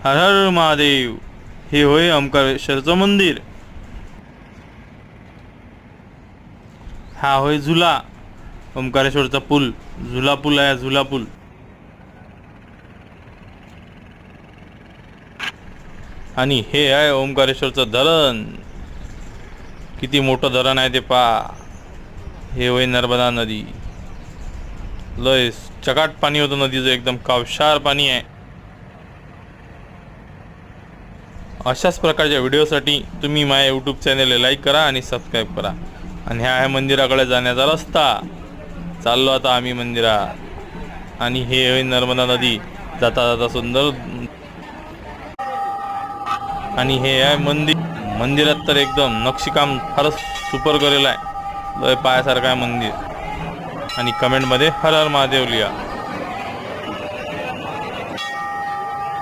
हर हर महादेव. हे होय ओंकारेश्वरचं मंदिर. हा होय झुला. ओंकारेश्वरचा पूल. झुला पूल आहे. झुला पूल. आणि हे आहे ओंकारेश्वरचं धरण. किती मोठं धरण आहे ते पहा. हे होय नर्मदा नदी. लय चकाट पाणी होतं नदीचं. एकदम कावशार पाणी आहे. अशाच प्रकारच्या व्हिडिओसाठी तुम्ही माझ्या यूट्यूब चॅनलला लाईक करा आणि सबस्क्राईब करा. आणि हा आहे मंदिराकडे जाण्याचा रस्ता. चाललो आता आम्ही मंदिरात. आणि हे होय नर्मदा नदी जाता जाता सुंदर. आणि हे आहे मंदिर. मंदिरात तर एकदम नक्षीकाम फारच सुपर करेल आहे. लय पायासारखं आहे मंदिर. आणि कमेंटमध्ये हर हर महादेव लिहा.